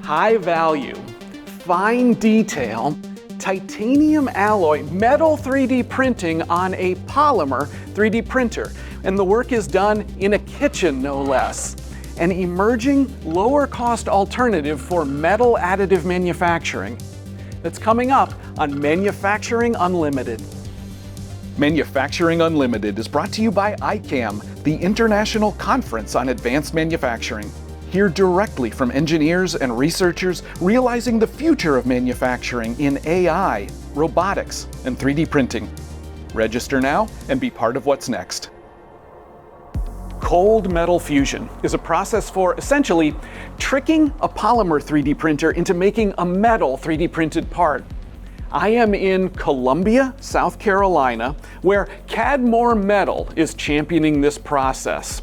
high value, fine detail, titanium alloy metal 3D printing on a polymer 3D printer. And the work is done in a kitchen, no less. An emerging, lower cost alternative for metal additive manufacturing. That's coming up on Manufacturing Unlimited. Manufacturing Unlimited is brought to you by ICAM, the International Conference on Advanced Manufacturing. Hear directly from engineers and researchers realizing the future of manufacturing in AI, robotics, and 3D printing. Register now and be part of what's next. Cold metal fusion is a process for essentially tricking a polymer 3D printer into making a metal 3D printed part. I am in Columbia, South Carolina, where CADmore Metal is championing this process.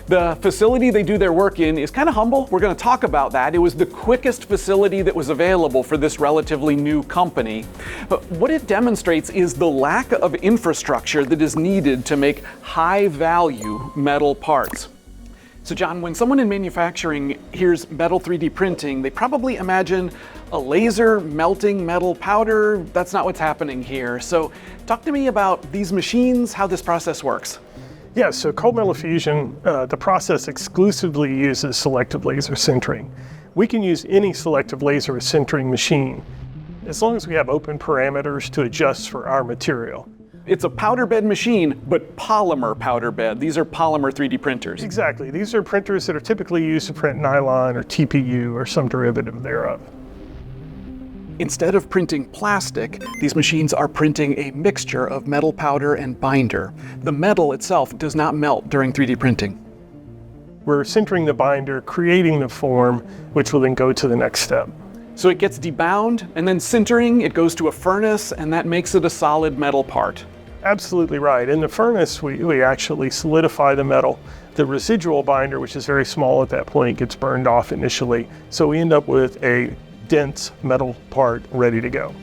The facility they do their work in is kind of humble. We're going to talk about that. It was the quickest facility that was available for this relatively new company. But what it demonstrates is the lack of infrastructure that is needed to make high-value metal parts. So John, when someone in manufacturing hears metal 3D printing, they probably imagine a laser melting metal powder. That's not what's happening here. So talk to me about these machines, how this process works. Yeah, so cold metal fusion, the process exclusively uses selective laser sintering. We can use any selective laser sintering machine as long as we have open parameters to adjust for our material. It's a powder bed machine, but polymer powder bed. These are polymer 3D printers. Exactly. These are printers that are typically used to print nylon or TPU or some derivative thereof. Instead of printing plastic, these machines are printing a mixture of metal powder and binder. The metal itself does not melt during 3D printing. We're sintering the binder, creating the form, which will then go to the next step. So it gets debound, and then sintering, it goes to a furnace, and that makes it a solid metal part. Absolutely right. In the furnace, we actually solidify the metal. The residual binder, which is very small at that point, gets burned off initially. So we end up with a dense metal part ready to go.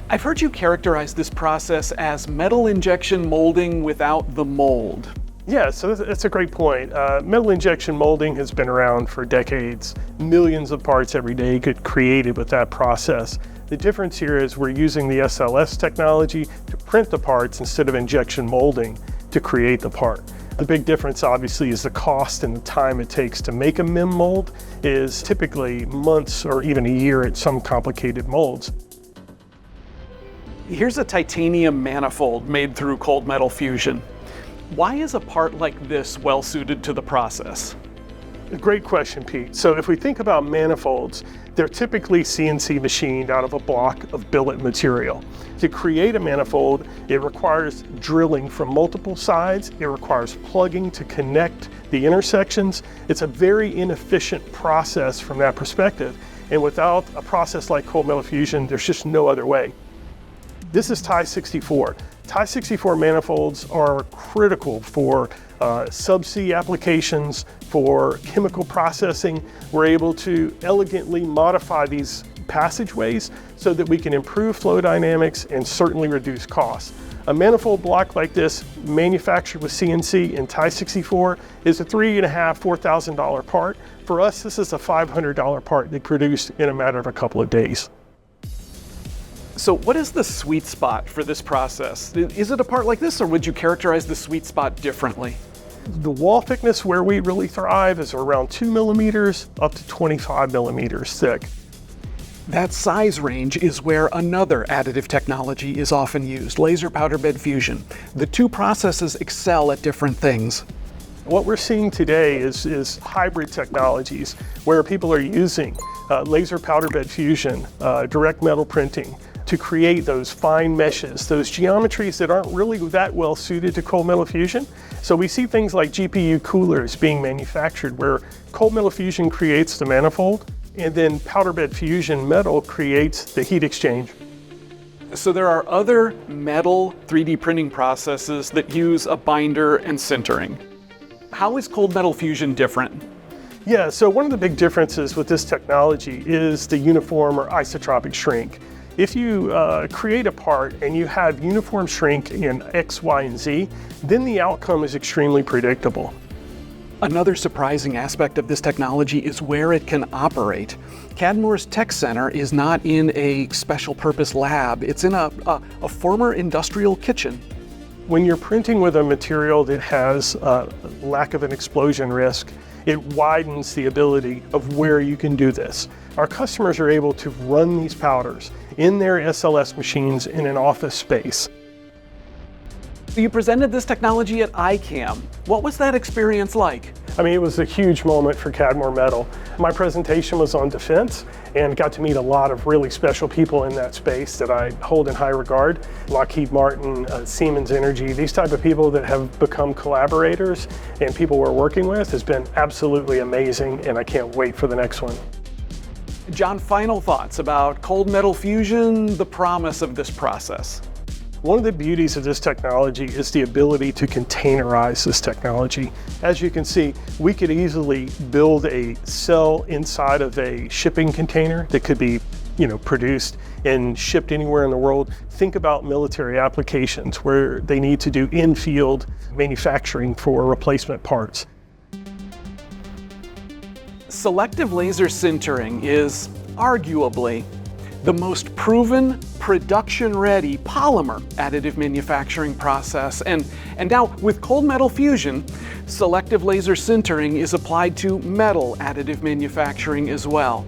I've heard you characterize this process as metal injection molding without the mold. Yeah, so that's a great point. Metal injection molding has been around for decades. Millions of parts every day get created with that process. The difference here is we're using the SLS technology to print the parts instead of injection molding to create the part. The big difference obviously is the cost and the time it takes to make a MIM mold is typically months or even a year at some complicated molds. Here's a titanium manifold made through cold metal fusion. Why is a part like this well suited to the process? Great question, Pete. So if we think about manifolds, they're typically CNC machined out of a block of billet material. To create a manifold, it requires drilling from multiple sides. It requires plugging to connect the intersections. It's a very inefficient process from that perspective. And without a process like cold metal fusion, there's just no other way. This is Ti-64. Ti-64 manifolds are critical for subsea applications, for chemical processing. We're able to elegantly modify these passageways so that we can improve flow dynamics and certainly reduce costs. A manifold block like this, manufactured with CNC in Ti-64, is a $3,500–4,000 part. For us, this is a $500 part they produced in a matter of a couple of days. So what is the sweet spot for this process? Is it a part like this, or would you characterize the sweet spot differently? The wall thickness where we really thrive is around 2 millimeters up to 25 millimeters thick. That size range is where another additive technology is often used, laser powder bed fusion. The two processes excel at different things. What we're seeing today is hybrid technologies where people are using laser powder bed fusion, direct metal printing, to create those fine meshes, those geometries that aren't really that well suited to cold metal fusion. So we see things like GPU coolers being manufactured where cold metal fusion creates the manifold and then powder bed fusion metal creates the heat exchange. So there are other metal 3D printing processes that use a binder and sintering. How is cold metal fusion different? Yeah, so one of the big differences with this technology is the uniform or isotropic shrink. If you create a part and you have uniform shrink in X, Y, and Z, then the outcome is extremely predictable. Another surprising aspect of this technology is where it can operate. CADmore's Tech Center is not in a special purpose lab, it's in a former industrial kitchen. When you're printing with a material that has a lack of an explosion risk, it widens the ability of where you can do this. Our customers are able to run these powders in their SLS machines in an office space. You presented this technology at ICAM. What was that experience like? I mean, it was a huge moment for CADmore Metal. My presentation was on defense and got to meet a lot of really special people in that space that I hold in high regard. Lockheed Martin, Siemens Energy, these type of people that have become collaborators and people we're working with has been absolutely amazing, and I can't wait for the next one. John, final thoughts about cold metal fusion, the promise of this process. One of the beauties of this technology is the ability to containerize this technology. As you can see, we could easily build a cell inside of a shipping container that could be, produced and shipped anywhere in the world. Think about military applications where they need to do in-field manufacturing for replacement parts. Selective laser sintering is arguably the most proven, production-ready polymer additive manufacturing process. And now with cold metal fusion, selective laser sintering is applied to metal additive manufacturing as well.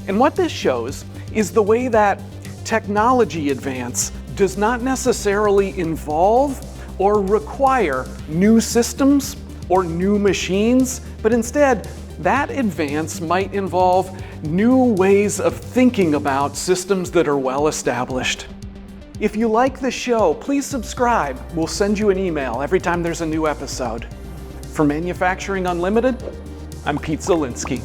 And what this shows is the way that technology advance does not necessarily involve or require new systems or new machines, but instead, that advance might involve new ways of thinking about systems that are well established. If you like the show, please subscribe. We'll send you an email every time there's a new episode. For Manufacturing Unlimited, I'm Pete Zelinski.